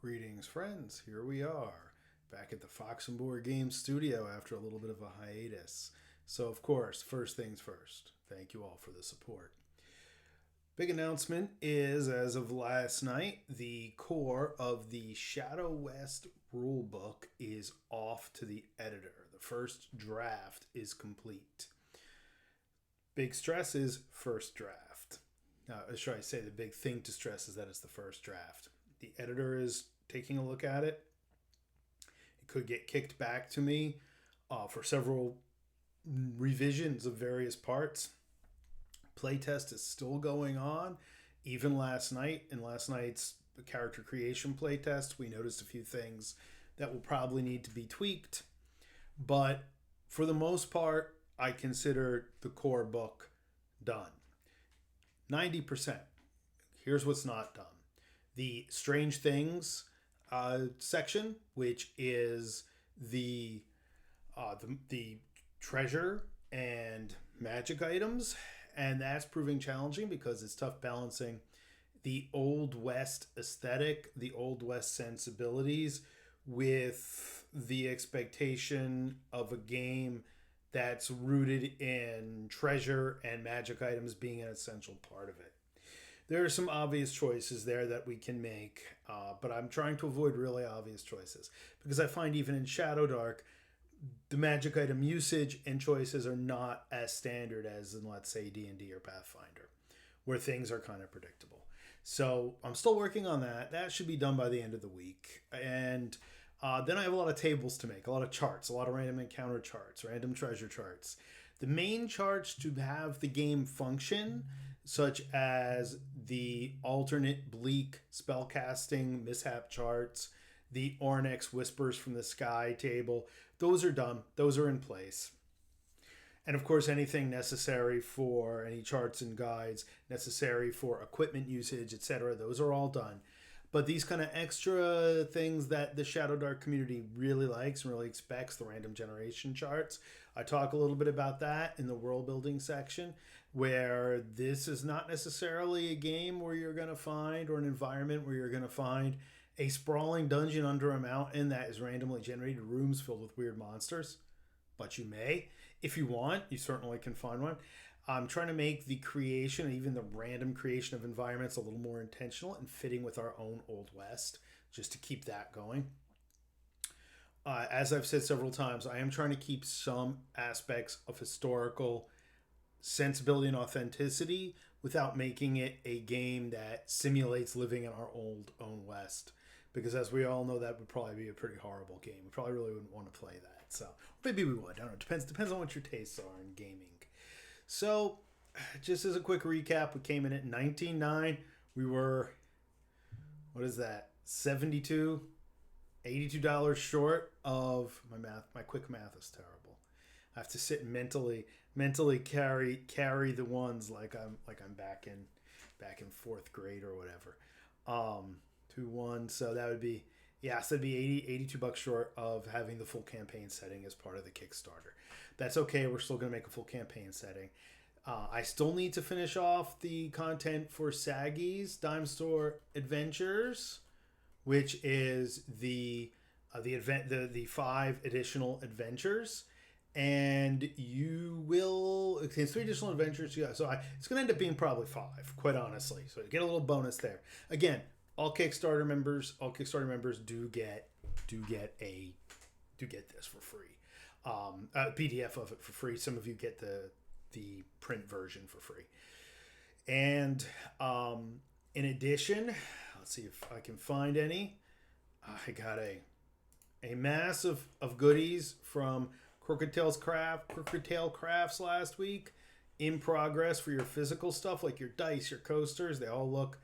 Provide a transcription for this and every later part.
Greetings, friends. Here we are, back at the Fox and Board Games studio after a little bit of a hiatus. So, of course, first things first, thank you all for the support. Big announcement is, as of last night, the core of the ShadowWest rulebook is off to the editor. The first draft is complete. Big stress is first draft. Should I say the big thing to stress is that it's the first draft. The editor is taking a look at it. It could get kicked back to me for several revisions of various parts. Playtest is still going on. Even last night, in last night's character creation playtest, we noticed a few things that will probably need to be tweaked. But for the most part, I consider the core book done. 90%. Here's what's not done. The Strange Things section, which is the treasure and magic items, and that's proving challenging because it's tough balancing the Old West aesthetic, the Old West sensibilities, with the expectation of a game that's rooted in treasure and magic items being an essential part of it. There are some obvious choices there that we can make, but I'm trying to avoid really obvious choices because I find even in Shadow Dark, the magic item usage and choices are not as standard as in, let's say, D&D or Pathfinder, where things are kind of predictable. So I'm still working on that. That should be done by the end of the week. And then I have a lot of tables to make, a lot of charts, a lot of random encounter charts, random treasure charts. The main charts to have the game function, such as the alternate bleak spellcasting mishap charts, the Ornex Whispers from the Sky table, those are done. Those are in place. And of course, anything necessary for any charts and guides, necessary for equipment usage, etc., those are all done. But these kind of extra things that the Shadow Dark community really likes and really expects, the random generation charts, I talk a little bit about that in the world building section, where this is not necessarily a game where you're going to find, or an environment where you're going to find a sprawling dungeon under a mountain that is randomly generated rooms filled with weird monsters. But you may. If you want, you certainly can find one. I'm trying to make the creation and even the random creation of environments a little more intentional and fitting with our own Old West, just to keep that going. As I've said several times, I am trying to keep some aspects of historical sensibility and authenticity without making it a game that simulates living in our own West. Because as we all know, that would probably be a pretty horrible game. We probably really wouldn't want to play that. So maybe we would. I don't know. Depends on what your tastes are in gaming. So, just as a quick recap, we came in at 19.9. We were, what is that? $82 short of my math. My quick math is terrible. I have to sit and mentally carry the ones like I'm back in fourth grade or whatever. 2-1. So that would be, so that'd be $82 short of having the full campaign setting as part of the Kickstarter. That's okay. We're still going to make a full campaign setting. I still need to finish off the content for Saggy's Dime Store Adventures, which is the 5 additional adventures. And you will, it's 3 additional adventures. Yeah, so it's going to end up being probably 5, quite honestly. So you get a little bonus there. Again, all Kickstarter members do get this for free. A PDF of it for free. Some of you get the print version for free. And in addition, let's see if I can find any. I got a mass of goodies from Crooked Tail Crafts last week in progress for your physical stuff, like your dice, your coasters. They all look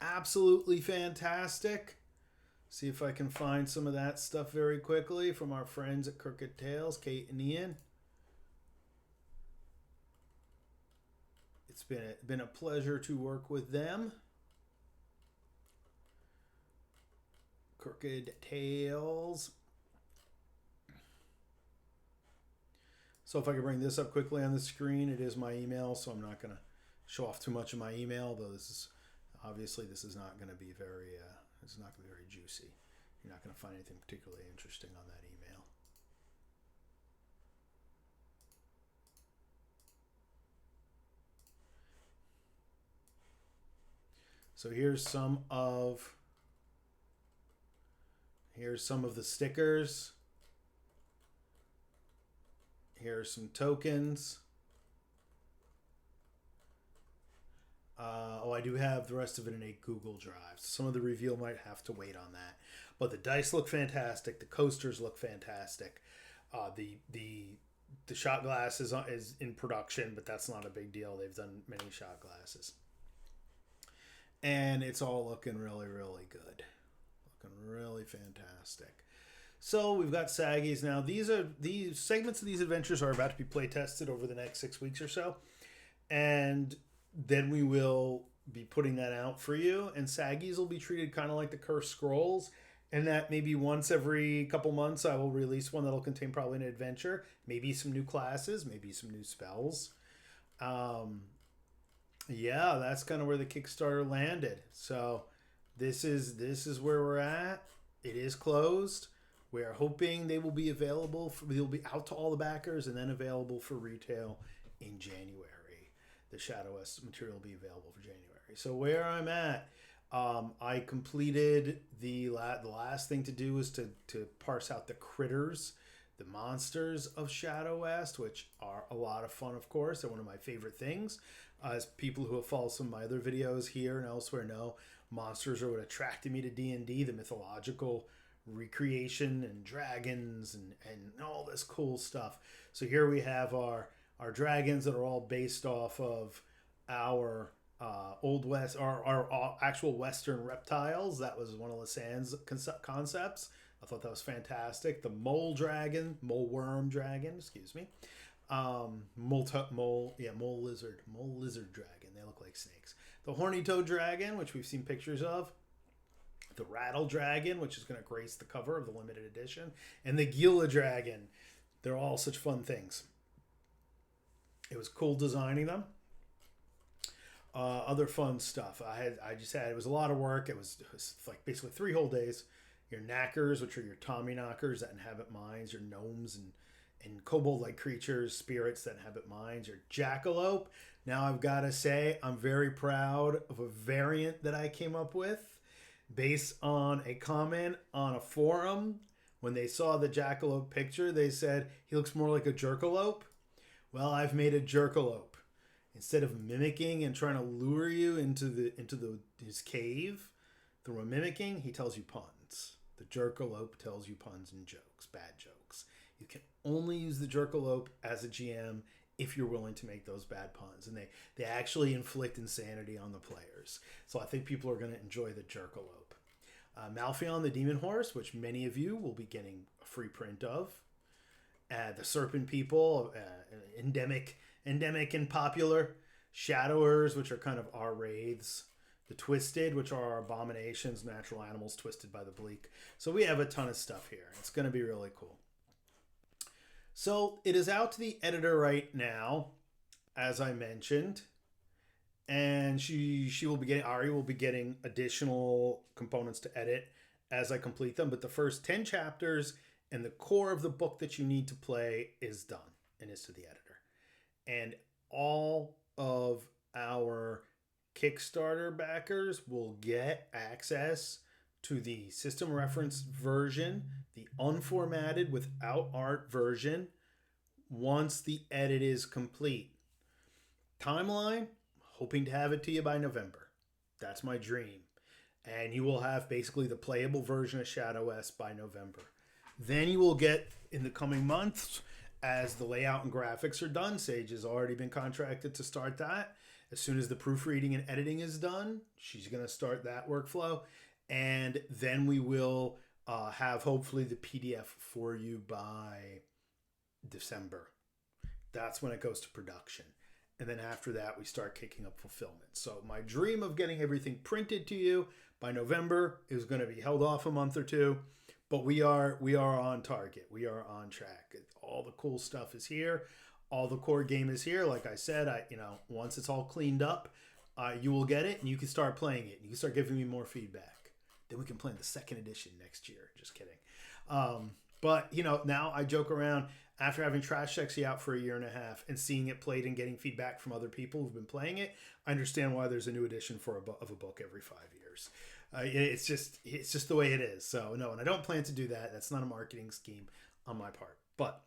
absolutely fantastic. See if I can find some of that stuff very quickly from our friends at Crooked Tails, Kate and Ian. It's been a pleasure to work with them. Crooked Tails. So if I can bring this up quickly on the screen, it is my email, so I'm not going to show off too much of my email, though this is not going to be very It's not going to be very juicy. You're not going to find anything particularly interesting on that email. So here's some of the stickers. Here are some tokens. I do have the rest of it in a Google Drive. So some of the reveal might have to wait on that. But the dice look fantastic. The coasters look fantastic. The shot glass is in production, but that's not a big deal. They've done many shot glasses. And it's all looking really, really good. Looking really fantastic. So we've got Saggies now. These segments of these adventures are about to be play tested over the next 6 weeks or so. And then we will be putting that out for you. And Saggies will be treated kind of like the Cursed Scrolls. And that maybe once every couple months I will release one that'll contain probably an adventure. Maybe some new classes. Maybe some new spells. Yeah, that's kind of where the Kickstarter landed. So this is where we're at. It is closed. We are hoping they will be available. They'll be out to all the backers and then available for retail in January. The ShadowWest material will be available for January. So where I'm at, I completed the last thing to do was to parse out the critters, the monsters of ShadowWest, which are a lot of fun, of course. They're one of my favorite things. As people who have followed some of my other videos here and elsewhere know, monsters are what attracted me to D&D, the mythological recreation and dragons and all this cool stuff. So here we have our dragons that are all based off of our Old West, our actual Western reptiles. That was one of Lasanne's concepts. I thought that was fantastic. The mole worm dragon, excuse me. Mole lizard dragon. They look like snakes. The horny toad dragon, which we've seen pictures of. The rattle dragon, which is going to grace the cover of the limited edition, and the Gila dragon. They're all such fun things. It was cool designing them. Other fun stuff. It was a lot of work. It was like basically 3 whole days. Your knackers, which are your Tommy knockers that inhabit mines, your gnomes and kobold-like creatures, spirits that inhabit mines, your jackalope. Now I've got to say, I'm very proud of a variant that I came up with based on a comment on a forum. When they saw the jackalope picture, they said, he looks more like a jerkalope. Well, I've made a jerkalope. Instead of mimicking and trying to lure you into his cave through a mimicking, he tells you puns. The jerkalope tells you puns and jokes, bad jokes. You can only use the jerkalope as a GM if you're willing to make those bad puns. And they actually inflict insanity on the players. So I think people are going to enjoy the jerkalope. Malphion the Demon Horse, which many of you will be getting a free print of. The Serpent People, endemic and popular. Shadowers, which are kind of our wraiths. The Twisted, which are our abominations, natural animals twisted by the bleak. So we have a ton of stuff here. It's going to be really cool. So it is out to the editor right now, as I mentioned. And Ari will be getting additional components to edit as I complete them. But the first 10 chapters and the core of the book that you need to play is done and is to the editor. And all of our Kickstarter backers will get access to the system reference version, the unformatted without art version, once the edit is complete. Timeline, hoping to have it to you by November. That's my dream. And you will have basically the playable version of ShadowWest by November. Then you will get, in the coming months, as the layout and graphics are done, Sage has already been contracted to start that. As soon as the proofreading and editing is done, she's going to start that workflow. And then we will have hopefully the PDF for you by December. That's when it goes to production. And then after that, we start kicking up fulfillment. So my dream of getting everything printed to you by November is going to be held off a month or two. But we are on target. We are on track. All the cool stuff is here. All the core game is here. Like I said, once it's all cleaned up, you will get it and you can start playing it. You can start giving me more feedback. Then we can plan the second edition next year. Just kidding. But, now I joke around after having Trash Sexy out for a year and a half and seeing it played and getting feedback from other people who've been playing it. I understand why there's a new edition of a book every 5 years. It's just the way it is. So, no, and I don't plan to do that. That's not a marketing scheme on my part. But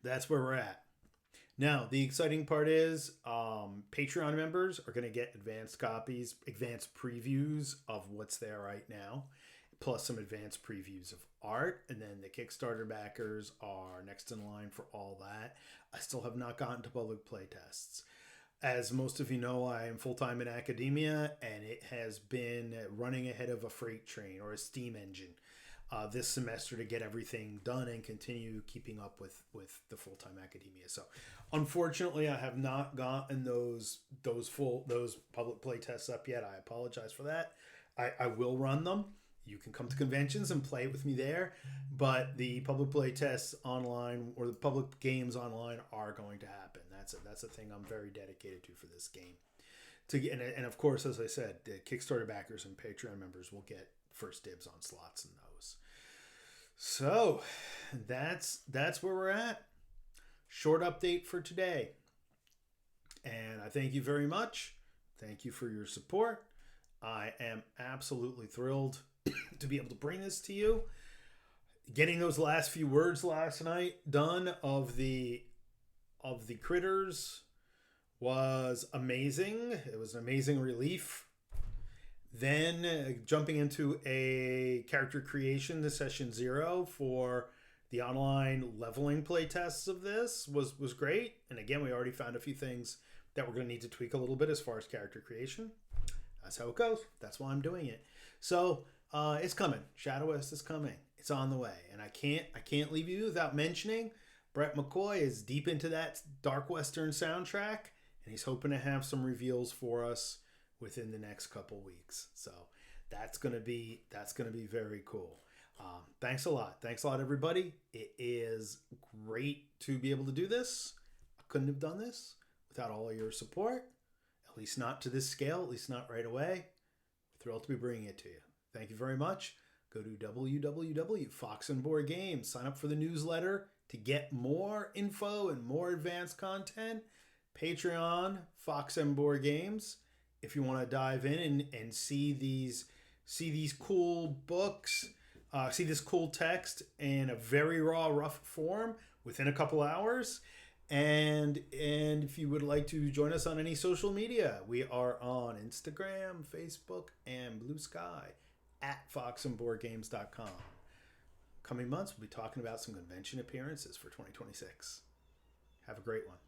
that's where we're at. Now, the exciting part is Patreon members are going to get advanced copies, advanced previews of what's there right now, plus some advanced previews of art. And then the Kickstarter backers are next in line for all that. I still have not gotten to public playtests. As most of you know, I am full-time in academia, and it has been running ahead of a freight train or a steam engine this semester to get everything done and continue keeping up with the full-time academia. So unfortunately, I have not gotten those public play tests up yet. I apologize for that. I will run them. You can come to conventions and play with me there, but the public play tests online or the public games online are going to happen. That's a thing I'm very dedicated to for this game. And of course, as I said, the Kickstarter backers and Patreon members will get first dibs on slots in those. So that's where we're at. Short update for today. And I thank you very much. Thank you for your support. I am absolutely thrilled to be able to bring this to you. Getting those last few words last night done of the critters was amazing. It was an amazing relief. Then jumping into a character creation to session 0 for the online leveling playtests of this was great. And again, we already found a few things that we're going to need to tweak a little bit as far as character creation. That's how it goes. That's why I'm doing it. So it's coming. ShadowWest is coming. It's on the way. And I can't leave you without mentioning Brett McCoy is deep into that Dark Western soundtrack, and he's hoping to have some reveals for us within the next couple weeks. So that's gonna be very cool. Thanks a lot, everybody. It is great to be able to do this. I couldn't have done this without all of your support, at least not to this scale, at least not right away. We're thrilled to be bringing it to you. Thank you very much. Go to www.Fox and Board Games. Sign up for the newsletter to get more info and more advanced content. Patreon, Fox and Board Games. If you want to dive in and see these cool books, see this cool text in a very raw, rough form within a couple hours. And if you would like to join us on any social media, we are on Instagram, Facebook, and Blue Sky at foxandboardgames.com. Coming months, we'll be talking about some convention appearances for 2026. Have a great one.